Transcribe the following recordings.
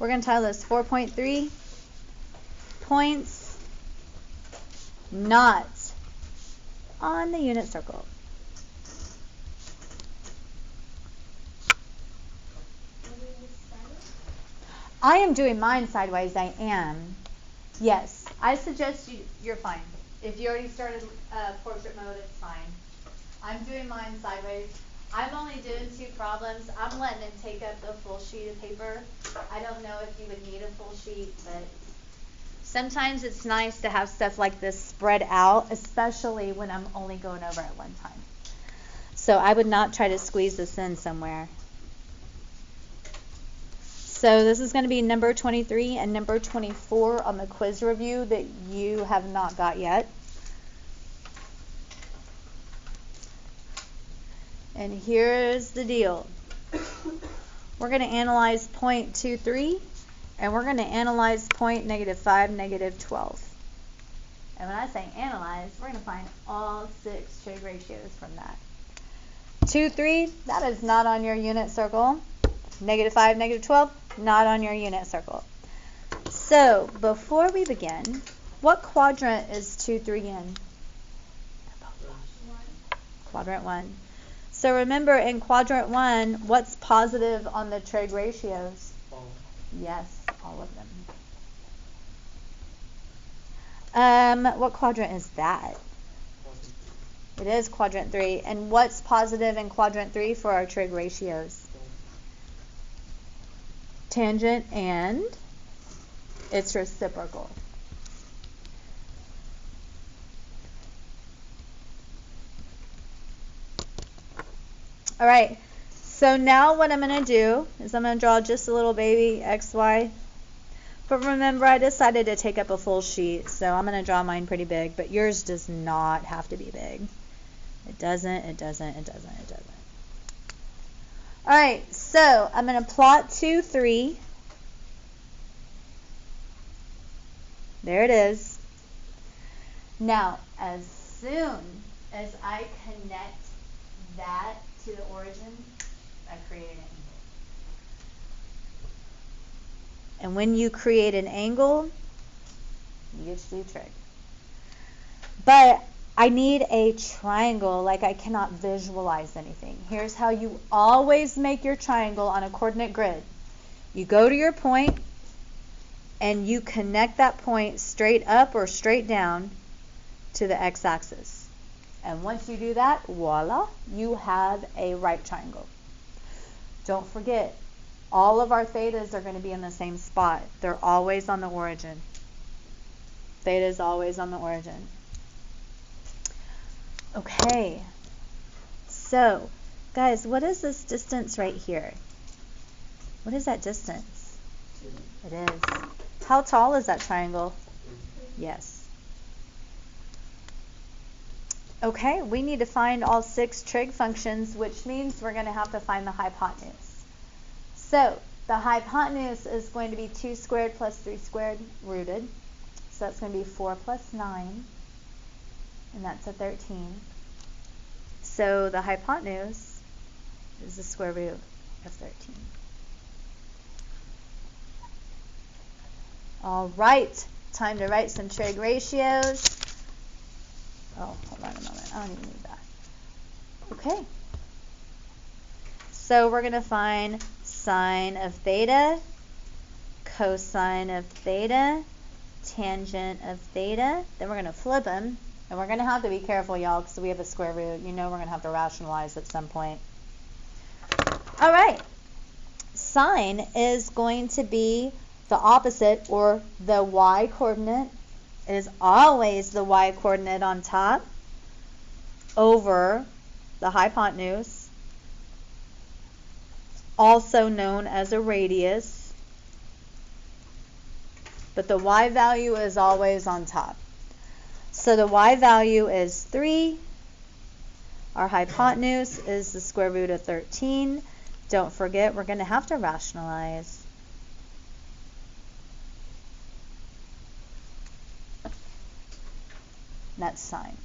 We're going to title this 4.3 points not on the unit circle. I am doing mine sideways. I am. Yes. I suggest you're fine. If you already started portrait mode, it's fine. I'm doing mine sideways. I'm only doing 2 problems. I'm letting it take up the full sheet of paper. I don't know if you would need a full sheet, but sometimes it's nice to have stuff like this spread out, especially when I'm only going over at one time. So I would not try to squeeze this in somewhere. So this is going to be number 23 and number 24 on the quiz review that you have not got yet. And here's the deal. We're going to analyze point 23, and we're going to analyze point -5, -12. And when I say analyze, we're going to find all 6 trig ratios from that. 2, 3, that is not on your unit circle. -5, -12, not on your unit circle. So, before we begin, what quadrant is 2, 3 in? Quadrant 1. So remember, in quadrant 1, what's positive on the trig ratios? All. Yes, all of them. What quadrant is that? It is quadrant 3. And what's positive in quadrant 3 for our trig ratios? Tangent and its reciprocal. All right, so now what I'm going to do is I'm going to draw just a little baby XY. But remember, I decided to take up a full sheet, so I'm going to draw mine pretty big, but yours does not have to be big. It doesn't, it doesn't, it doesn't, it doesn't. All right, so I'm going to plot 2, 3. There it is. Now, as soon as I connect that to the origin, I create an angle. And when you create an angle, you get to do trig. But I need a triangle, like I cannot visualize anything. Here's how you always make your triangle on a coordinate grid. You go to your point, and you connect that point straight up or straight down to the x-axis. And once you do that, voila, you have a right triangle. Don't forget, all of our thetas are going to be in the same spot. They're always on the origin. Theta is always on the origin. Okay, so guys, what is this distance right here? What is that distance? It is. How tall is that triangle? Yes. Okay, we need to find all 6 trig functions, which means we're going to have to find the hypotenuse. So the hypotenuse is going to be 2 squared plus 3 squared rooted. So that's going to be 4 plus 9, and that's a 13. So the hypotenuse is the square root of 13. All right, time to write some trig ratios. Oh, hold on a moment. I don't even need that. Okay. So we're going to find sine of theta, cosine of theta, tangent of theta. Then we're going to flip them. And we're going to have to be careful, y'all, because we have a square root. You know we're going to have to rationalize at some point. All right. Sine is going to be the opposite, or the y-coordinate. It is always the y-coordinate on top over the hypotenuse, also known as a radius. But the y value is always on top. So the y value is 3. Our hypotenuse is the square root of 13. Don't forget, we're going to have to rationalize. That's sine.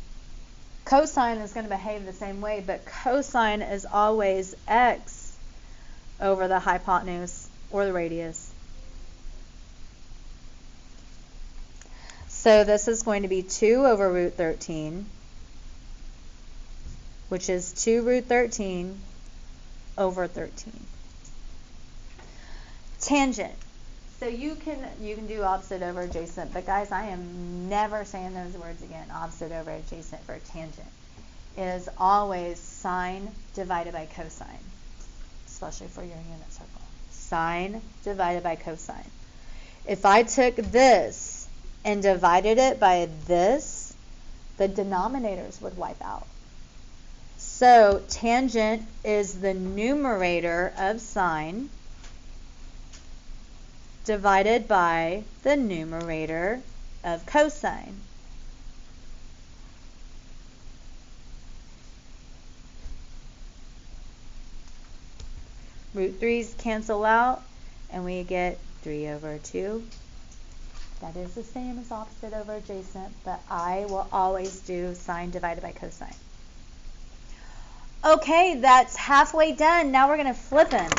Cosine is going to behave the same way, but cosine is always x over the hypotenuse or the radius. So this is going to be 2 over root 13, which is 2 root 13 over 13. Tangent. So you can do opposite over adjacent, but guys, I am never saying those words again. Opposite over adjacent for tangent is always sine divided by cosine, especially for your unit circle. Sine divided by cosine. If I took this and divided it by this, the denominators would wipe out. So tangent is the numerator of sine divided by the numerator of cosine. Root 3's cancel out, and we get 3 over 2. That is the same as opposite over adjacent, but I will always do sine divided by cosine. Okay, that's halfway done. Now we're going to flip them.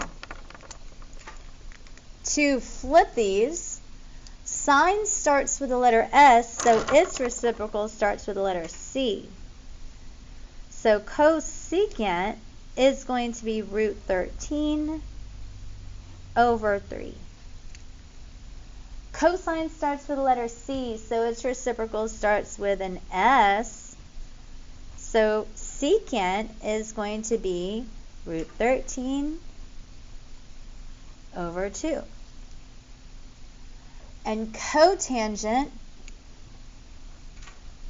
To flip these, sine starts with the letter S, so its reciprocal starts with the letter C. So cosecant is going to be root 13 over 3. Cosine starts with the letter C, so its reciprocal starts with an S. So secant is going to be root 13 over 2. And cotangent,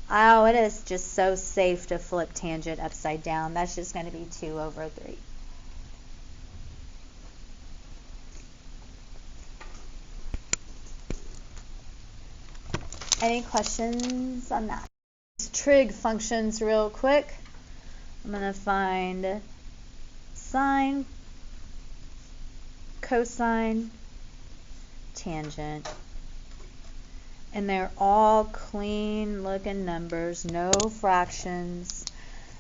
oh, it is just so safe to flip tangent upside down. That's just going to be 2 over 3. Any questions on that? Trig functions real quick. I'm going to find sine, cosine, tangent. And they're all clean looking numbers, no fractions.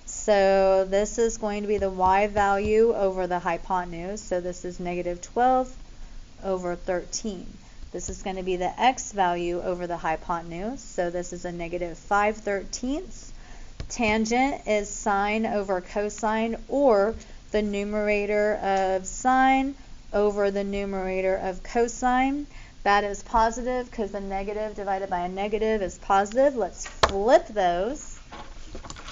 So this is going to be the y value over the hypotenuse. So this is negative 12 over 13. This is going to be the x value over the hypotenuse. So this is a negative 5/13. Tangent is sine over cosine, or the numerator of sine over the numerator of cosine. That is positive because the negative divided by a negative is positive. Let's flip those.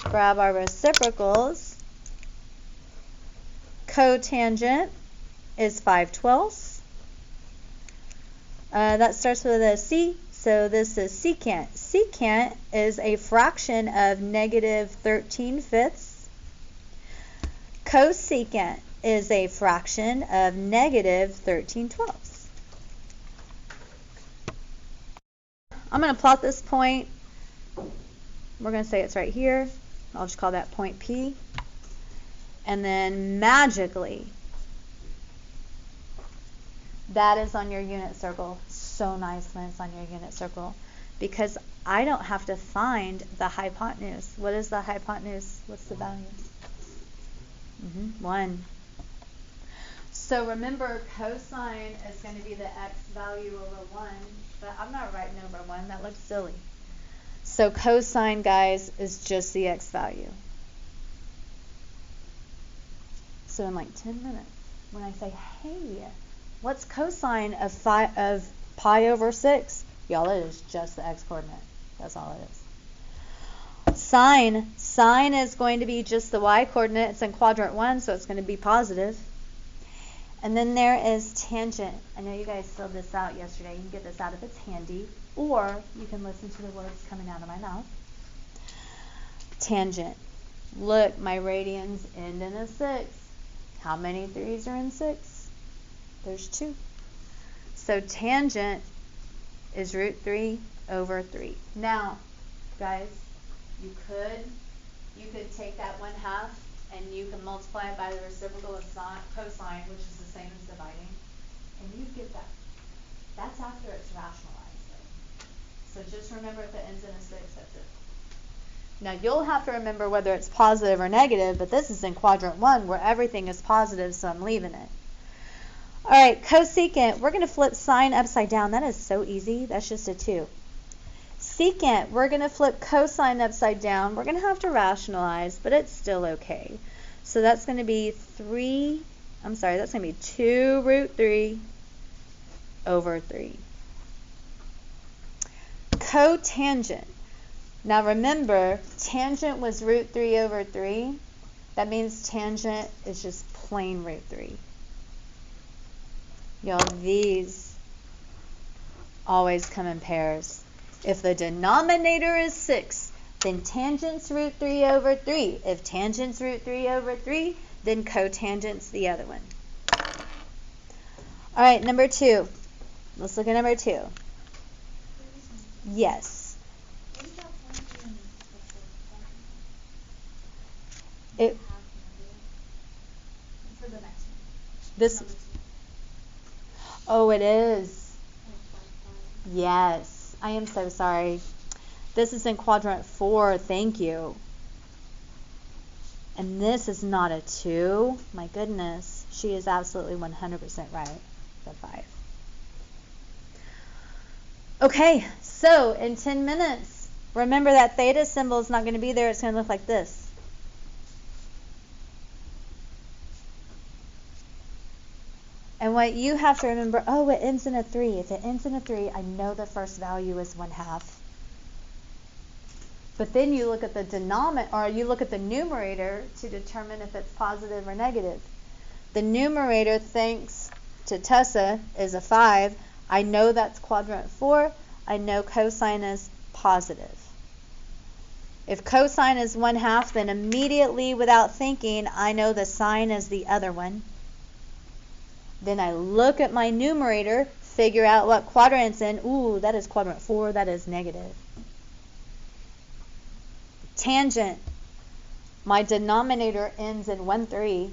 Grab our reciprocals. Cotangent is 5/12. That starts with a C, so this is secant. Secant is a fraction of negative 13/5. Cosecant is a fraction of negative 13/12. I'm going to plot this point. We're going to say it's right here. I'll just call that point P. And then magically, that is on your unit circle. So nice when it's on your unit circle, because I don't have to find the hypotenuse. What is the hypotenuse? What's the value? 1. So remember, cosine is going to be the x value over 1, but I'm not writing over 1. That looks silly. So cosine, guys, is just the x value. So in like 10 minutes, when I say, hey, what's cosine of pi over 6? Y'all, it is just the x coordinate. That's all it is. Sine is going to be just the y coordinate. It's in quadrant 1, so it's going to be positive. And then there is tangent. I know you guys filled this out yesterday. You can get this out if it's handy, or you can listen to the words coming out of my mouth. Tangent. Look, my radians end in a 6. How many 3's are in 6? There's 2. So tangent is root 3 over 3. Now, guys, you could take that 1/2 and you can multiply it by the reciprocal of cosine, which is the same as dividing, and you get that. That's after it's rationalized, though. So just remember, if it ends in a 6, that's it. Now you'll have to remember whether it's positive or negative, but this is in quadrant 1 where everything is positive, so I'm leaving it. All right, cosecant, we're going to flip sine upside down. That is so easy. That's just a 2. Secant, we're going to flip cosine upside down. We're going to have to rationalize, but it's still okay. So that's going to be 2 root 3 over 3. Cotangent. Now remember, tangent was root 3 over 3. That means tangent is just plain root 3. Y'all, these always come in pairs. If the denominator is 6, then tangent's root 3 over 3. If tangent's root 3 over 3, then cotangent's the other one. All right, number 2. Let's look at number 2. Yes. It. For the next one. This. Oh, it is. Yes. I am so sorry. This is in quadrant 4. Thank you. And this is not a 2. My goodness. She is absolutely 100% right. The 5. Okay. So in 10 minutes, remember that theta symbol is not going to be there. It's going to look like this. And what you have to remember, oh, it ends in a 3. If it ends in a 3, I know the first value is 1/2. But then you look at the denominator, or you look at the numerator to determine if it's positive or negative. The numerator, thanks to Tessa, is a 5. I know that's quadrant 4. I know cosine is positive. If cosine is 1/2, then immediately, without thinking, I know the sine is the other one. Then I look at my numerator, figure out what quadrant it's in. Ooh, that is quadrant 4. That is negative. Tangent. My denominator ends in 1/3.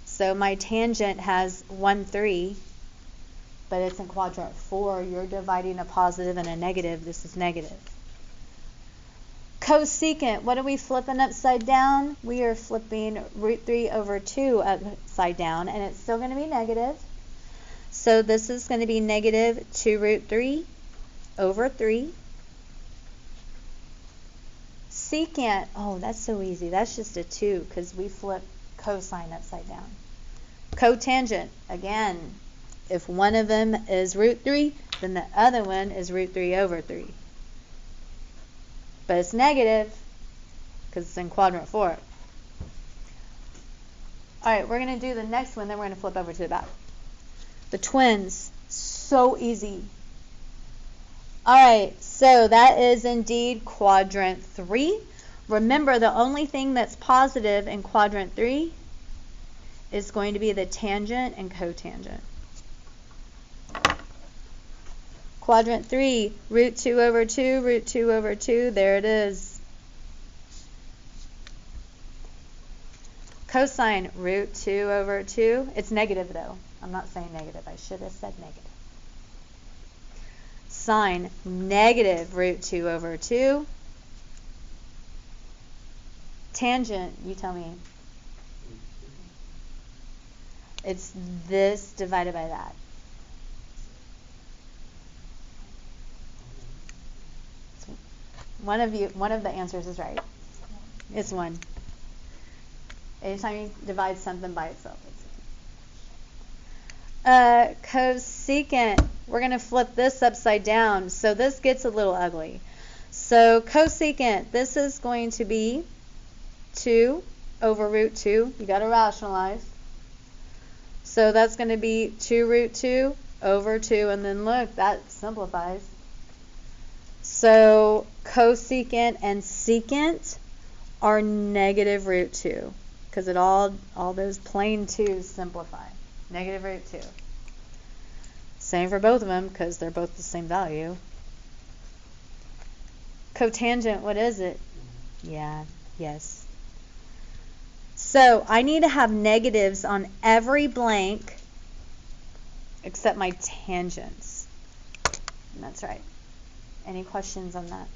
So my tangent has 1/3. But it's in quadrant 4. You're dividing a positive and a negative. This is negative. Cosecant. What are we flipping upside down? We are flipping root 3 over 2 upside down. And it's still going to be negative. So this is going to be negative 2 root 3 over 3. Secant. Oh, that's so easy. That's just a 2 because we flip cosine upside down. Cotangent. Again, if one of them is root 3, then the other one is root 3 over 3. But it's negative because it's in quadrant 4. All right, we're going to do the next one, then we're going to flip over to the back. The twins. So easy. All right, so that is indeed quadrant 3. Remember, the only thing that's positive in quadrant 3 is going to be the tangent and cotangent. Quadrant 3, root 2 over 2, root 2 over 2. There it is. Cosine, root 2 over 2. It's negative, though. I'm not saying negative. I should have said negative. Sine, negative root 2 over 2. Tangent, you tell me. It's this divided by that. One of the answers is right. It's 1. Anytime you divide something by itself, it's cosecant. We're going to flip this upside down. So this gets a little ugly. So cosecant, this is going to be 2 over root 2. You got to rationalize. So that's going to be 2 root 2 over 2. And then look, that simplifies. So cosecant and secant are negative root 2. Because it all those plain 2's simplify. Negative root 2. Same for both of them because they're both the same value. Cotangent, what is it? Yeah, yes. So I need to have negatives on every blank except my tangents. And that's right. Any questions on that?